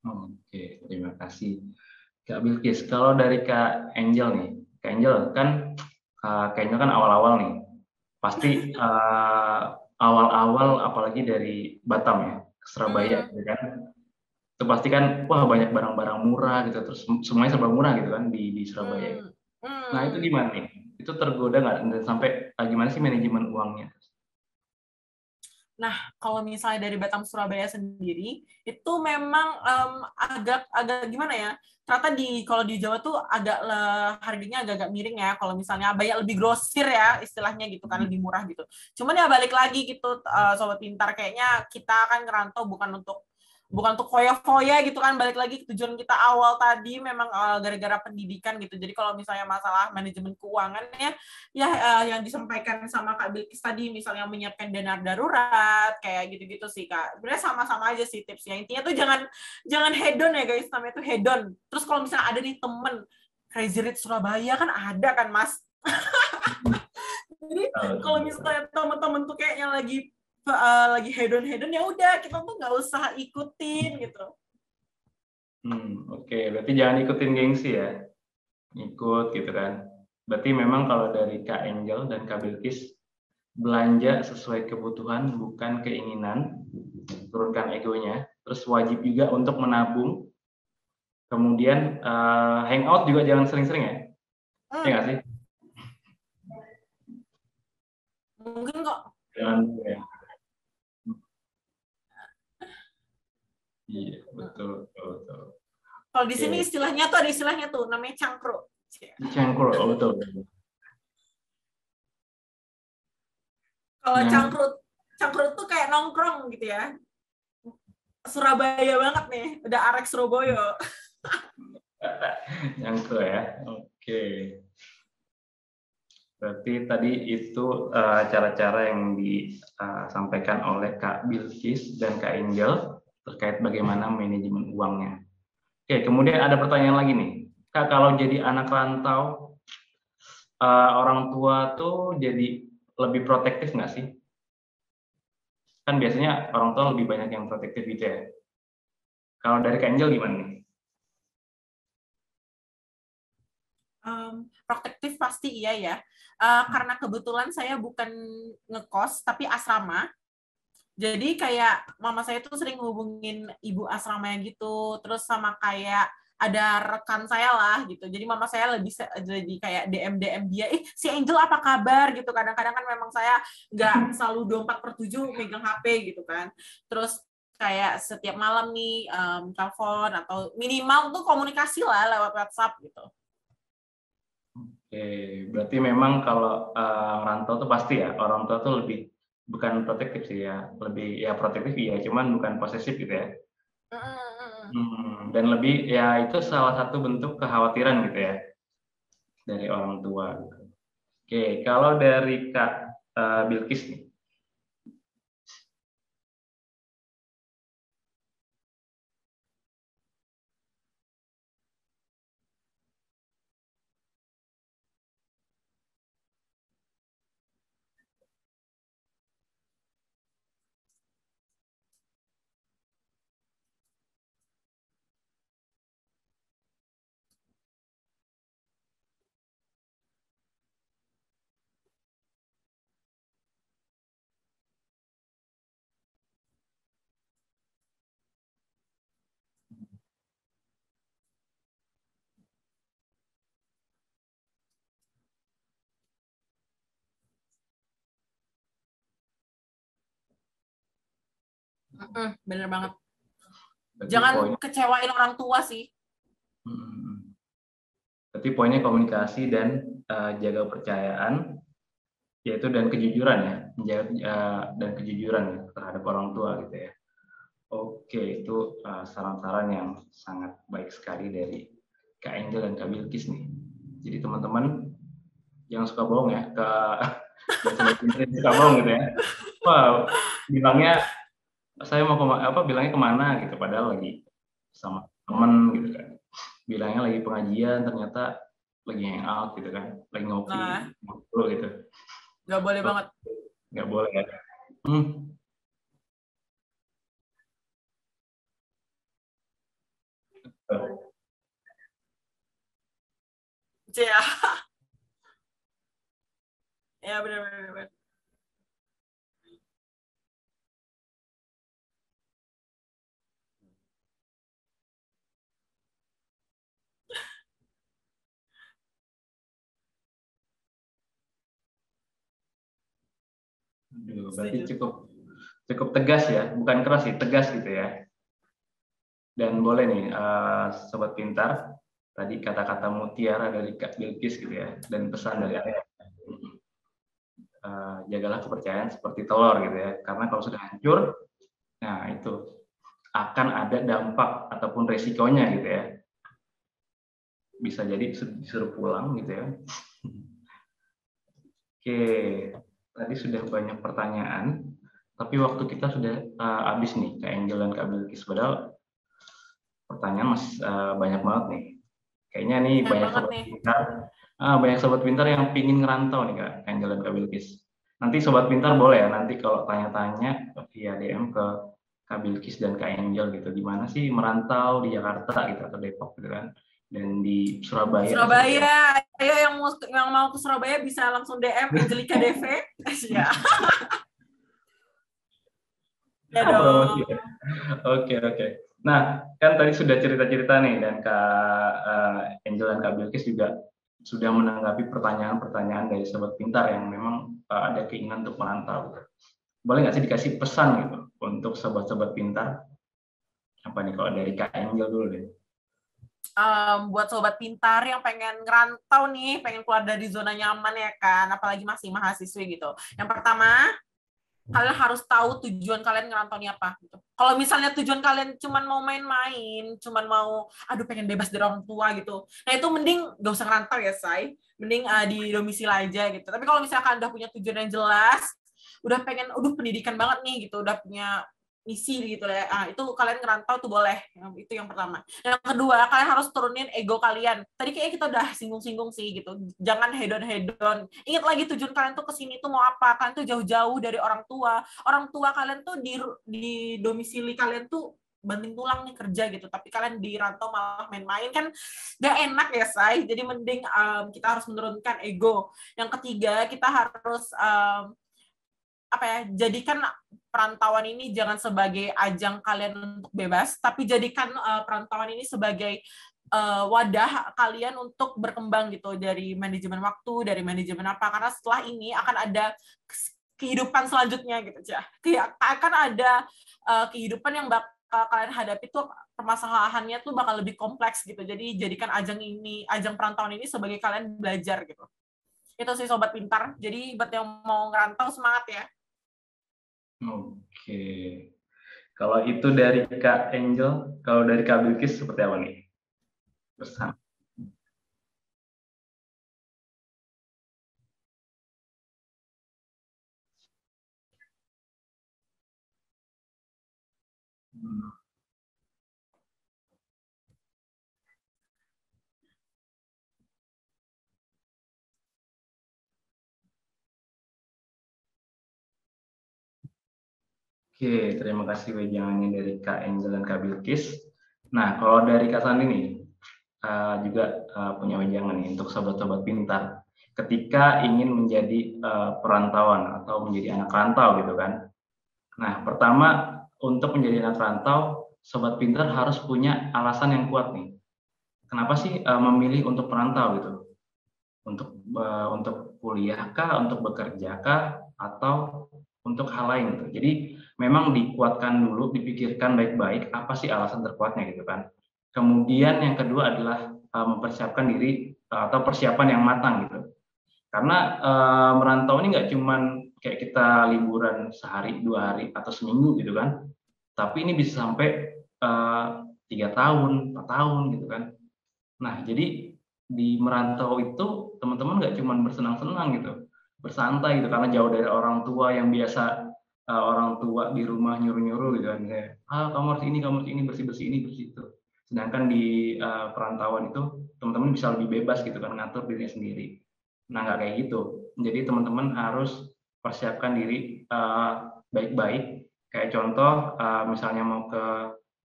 Oke, terima kasih. Kak Bilkis, kalau dari Kak Angel nih, Kak Angel kan awal-awal nih, pasti awal-awal apalagi dari Batam ya, ke Surabaya gitu kan, itu pasti kan wah banyak barang-barang murah gitu, terus semuanya serba murah gitu kan di Surabaya. Nah itu gimana nih? Itu tergoda nggak? Dan sampai gimana sih manajemen uangnya? Nah, kalau misalnya dari Batam Surabaya sendiri, itu memang agak gimana ya? Ternyata kalau di Jawa tuh harganya agak-agak miring ya. Kalau misalnya Abaya lebih grosir ya, istilahnya gitu kan, lebih murah gitu. Cuman ya balik lagi gitu, Sobat Pintar, kayaknya kita kan ngerantau bukan untuk foya-foya gitu kan, balik lagi ke tujuan kita awal tadi memang gara-gara pendidikan gitu. Jadi kalau misalnya masalah manajemen keuangan ya yang disampaikan sama Kak Bilkis tadi, misalnya menyiapkan dana darurat kayak gitu-gitu sih Kak. Sebenarnya sama-sama aja sih tipsnya. Intinya tuh jangan hedon ya guys, namanya tuh hedon. Terus kalau misalnya ada nih temen Crazy Rich Surabaya kan ada kan Mas. Jadi kalau misalnya temen-temen tuh kayaknya lagi hedon-hedon, ya udah kita tuh nggak usah ikutin gitu. Oke, berarti jangan ikutin gengsi ya, ikut gitu kan. Berarti memang kalau dari Kak Angel dan Kak Bilkis, belanja sesuai kebutuhan bukan keinginan, turunkan egonya. Terus wajib juga untuk menabung. Kemudian hangout juga jangan sering-sering ya, ya nggak sih? Mungkin kok. Jangan ya. Iya, betul, betul, betul. Kalau di sini istilahnya tuh ada istilahnya tuh namanya cangkruk. Cangkruk, oh, betul. Kalau cangkruk tuh kayak nongkrong gitu ya. Surabaya banget nih, udah arek Surabaya. Cangkruk ya, oke. Berarti tadi itu cara-cara yang disampaikan oleh Kak Bilkis dan Kak Angel terkait bagaimana manajemen uangnya. Oke, kemudian ada pertanyaan lagi nih. Kak, kalau jadi anak rantau, orang tua tuh jadi lebih protektif nggak sih? Kan biasanya orang tua lebih banyak yang protektif gitu ya. Kalau dari Kak Angel gimana nih? Protektif pasti iya ya. Karena kebetulan saya bukan ngekos, tapi asrama. Jadi kayak mama saya tuh sering hubungin ibu asramanya gitu, terus sama kayak ada rekan saya lah gitu. Jadi mama saya lebih jadi kayak DM dia, si Angel apa kabar gitu. Kadang-kadang kan memang saya nggak selalu 24/7 megang HP gitu kan. Terus kayak setiap malam nih telepon atau minimal tuh komunikasi lah lewat WhatsApp gitu. Oke, berarti memang kalau rantau tuh pasti ya, orang tua tuh lebih bukan protektif sih ya, lebih ya protektif iya, cuman bukan posesif gitu ya. Dan lebih ya itu salah satu bentuk kekhawatiran gitu ya dari orang tua. Oke, kalau dari Kak Bilkis nih. Bener banget. Berarti Jangan kecewain orang tua sih. Berarti poinnya komunikasi dan jaga kepercayaan, yaitu dan kejujuran ya, menjaga dan kejujuran ya, terhadap orang tua gitu ya. Oke, itu saran-saran yang sangat baik sekali dari Kak Angel dan Kak Bilkis nih. Jadi teman-teman yang suka bohong ya, yang suka bohong gitu ya. Wah, bilangnya saya mau bilangnya kemana gitu, padahal lagi sama temen gitu kan. Bilangnya lagi pengajian, ternyata lagi hangout gitu kan, lagi ngopi, ngobrol gitu. Nggak boleh banget. Nggak boleh ya. Ya, ya benar-benar. Berarti cukup tegas ya, bukan keras sih, tegas gitu ya. Dan boleh nih, Sobat Pintar, tadi kata-kata mutiara dari Kak Bilkis gitu ya, dan pesan dari Ayah. Jagalah kepercayaan seperti telur gitu ya, karena kalau sudah hancur, nah itu akan ada dampak ataupun resikonya gitu ya. Bisa jadi disuruh pulang gitu ya. Oke, tadi sudah banyak pertanyaan, tapi waktu kita sudah habis nih, Kak Angel dan Kak Bilkis. Padahal pertanyaan masih banyak banget nih. Kayaknya nih banyak sobat pintar, banyak sobat pintar yang pingin ngerantau nih Kak Angel dan Kak Bilkis. Nanti sobat pintar boleh ya, nanti kalau tanya-tanya via DM ke Kak Bilkis dan Kak Angel gitu, gimana sih merantau di Jakarta gitu atau Depok gitu kan, dan di Surabaya. Surabaya, ayo yang mau ke Surabaya bisa langsung DM Angelika DV. Ya. Ya dong. Oke. Nah, kan tadi sudah cerita-cerita nih, dan Kak Angel dan Kak Bilkis juga sudah menanggapi pertanyaan-pertanyaan dari sobat pintar yang memang ada keinginan untuk merantau. Boleh nggak sih dikasih pesan gitu untuk sobat-sobat pintar? Apa nih kalau dari Kak Angel dulu deh? Buat sobat pintar yang pengen ngerantau nih, pengen keluar dari zona nyaman ya kan, apalagi masih mahasiswi gitu. Yang pertama, kalian harus tahu tujuan kalian ngerantau ini apa gitu. Kalau misalnya tujuan kalian cuma mau main-main, cuma mau pengen bebas dari orang tua gitu. Nah, itu mending gak usah ngerantau ya, say. Mending di domisili aja gitu. Tapi kalau misalkan udah punya tujuan yang jelas, udah pengen pendidikan banget nih gitu, udah punya misi gitu ya. Itu kalian ngerantau tuh boleh. Itu yang pertama. Yang kedua, kalian harus turunin ego kalian. Tadi kayaknya kita udah singgung-singgung sih gitu. Jangan hedon-hedon. Ingat lagi tujuan kalian tuh kesini tuh mau apa? Kalian tuh jauh-jauh dari orang tua. Orang tua kalian tuh di domisili kalian tuh banting tulang nih kerja gitu, tapi kalian di rantau malah main-main kan gak enak ya, say. Jadi mending kita harus menurunkan ego. Yang ketiga, kita harus jadikan perantauan ini jangan sebagai ajang kalian untuk bebas, tapi jadikan perantauan ini sebagai wadah kalian untuk berkembang gitu, dari manajemen waktu, dari manajemen apa, karena setelah ini akan ada kehidupan selanjutnya gitu ya. Akan ada kehidupan yang bakal kalian hadapi tuh, permasalahannya tuh bakal lebih kompleks gitu. Jadi jadikan ajang perantauan ini sebagai kalian belajar gitu. Itu sih sobat pintar. Jadi buat yang mau ngerantau, semangat ya. Oke. Kalau itu dari Kak Angel, kalau dari Kak Bilkis seperti apa nih? Pesan. Oke, terima kasih wejangannya dari Kak Angel dan Kak Bilkis. Nah, kalau dari Kak Sandi nih, juga punya wejangan nih untuk sobat-sobat pintar. Ketika ingin menjadi perantauan atau menjadi anak rantau gitu kan. Nah, pertama untuk menjadi anak rantau, sobat pintar harus punya alasan yang kuat nih. Kenapa sih memilih untuk perantau gitu? Untuk kuliah kah, untuk bekerja kah, atau untuk hal lain gitu. Jadi memang dikuatkan dulu, dipikirkan baik-baik apa sih alasan terkuatnya gitu kan. Kemudian yang kedua adalah mempersiapkan diri atau persiapan yang matang gitu. Karena merantau ini nggak cuman kayak kita liburan sehari, 2 hari, atau seminggu gitu kan. Tapi ini bisa sampai 3 tahun, 4 tahun gitu kan. Nah, jadi di merantau itu teman-teman nggak cuma bersenang-senang gitu, bersantai gitu, karena jauh dari orang tua yang biasa orang tua di rumah nyuruh-nyuruh gitu kan, kayak kamu harus ini, bersih-bersih ini, bersih itu. Sedangkan di perantauan itu teman-teman bisa lebih bebas gitu kan, ngatur dirinya sendiri. Nah, nggak kayak gitu. Jadi teman-teman harus persiapkan diri baik-baik. Kayak contoh misalnya mau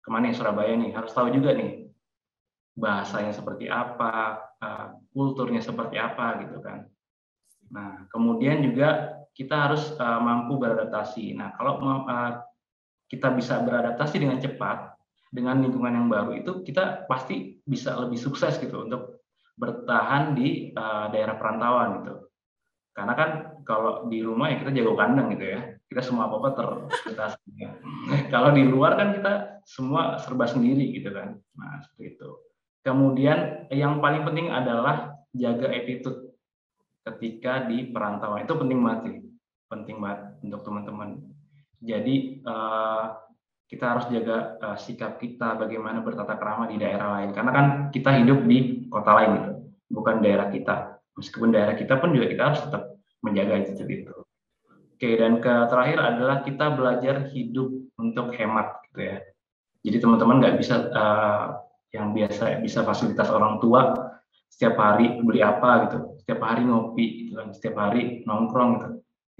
kemana ya, Surabaya nih, harus tahu juga nih bahasanya seperti apa, kulturnya seperti apa gitu kan. Nah, kemudian juga kita harus mampu beradaptasi. Nah, kalau kita bisa beradaptasi dengan cepat dengan lingkungan yang baru, itu kita pasti bisa lebih sukses gitu untuk bertahan di daerah perantauan gitu. Karena kan kalau di rumah ya kita jago kandang gitu ya, kita semua apa-apa terfasilitasi. Kalau di luar kan kita semua serba sendiri gitu kan. Nah, seperti itu. Kemudian yang paling penting adalah jaga attitude ketika di perantauan. Itu penting banget sih. Penting banget untuk teman-teman. Jadi kita harus jaga sikap kita, bagaimana bertata krama di daerah lain. Karena kan kita hidup di kota lain gitu, bukan daerah kita. Meskipun daerah kita pun juga kita harus tetap menjaga attitude itu. Oke, dan terakhir adalah kita belajar hidup untuk hemat gitu ya. Jadi teman-teman nggak bisa yang biasa bisa fasilitas orang tua setiap hari beli apa gitu, setiap hari ngopi gitu kan, setiap hari nongkrong gitu.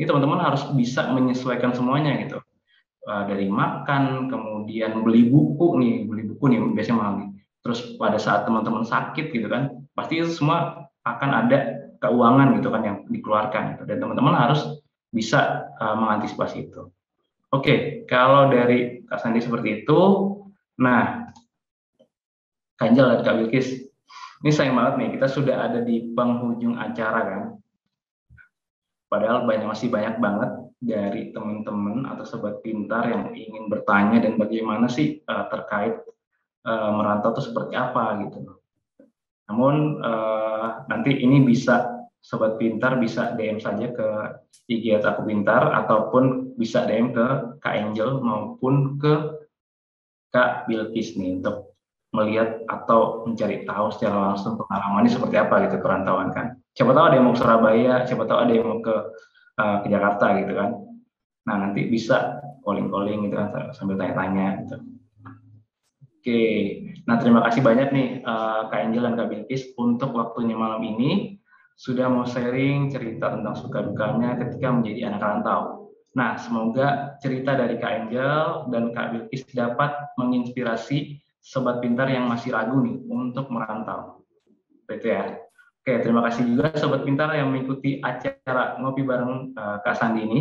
Ini teman-teman harus bisa menyesuaikan semuanya gitu. Dari makan, kemudian beli buku nih biasanya mahal nih. Terus pada saat teman-teman sakit gitu kan, pasti itu semua akan ada keuangan gitu kan yang dikeluarkan gitu. Dan teman-teman harus bisa mengantisipasi itu. Oke, kalau dari Kak Sandi seperti itu. Nah, Kak Angel dan Kak Bilkis, ini sayang banget nih, kita sudah ada di penghujung acara kan. Padahal masih banyak banget dari teman-teman atau sobat pintar yang ingin bertanya dan bagaimana sih terkait merantau itu seperti apa gitu. Namun nanti ini bisa sobat pintar bisa DM saja ke IG Aku Pintar ataupun bisa DM ke Kak Angel maupun ke Kak Bilkis nih untuk melihat atau mencari tahu secara langsung pengalamannya seperti apa gitu perantauan kan. Siapa tahu ada yang mau ke Surabaya, siapa tahu ada yang mau ke Jakarta gitu kan. Nah nanti bisa calling gitu kan sambil tanya-tanya gitu. Oke, nah terima kasih banyak nih Kak Angel dan Kak Bilkis untuk waktunya malam ini sudah mau sharing cerita tentang suka dukanya ketika menjadi anak rantau. Nah semoga cerita dari Kak Angel dan Kak Bilkis dapat menginspirasi sobat pintar yang masih ragu nih untuk merantau. Betul ya. Oke, terima kasih juga sobat pintar yang mengikuti acara ngopi bareng Kak Sandi ini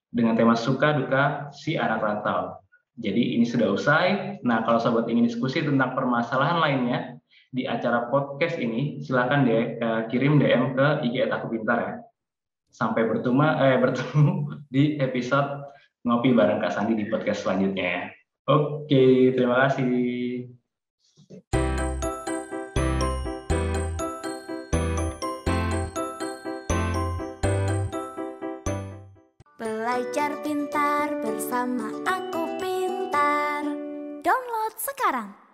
dengan tema suka duka si anak rantau. Jadi ini sudah usai. Nah, kalau sobat ingin diskusi tentang permasalahan lainnya di acara podcast ini, silakan kirim DM ke IG Aku Pintar ya. Sampai bertemu di episode ngopi bareng Kak Sandi di podcast selanjutnya ya. Oke, terima kasih. Belajar pintar bersama Aku Pintar. Download sekarang.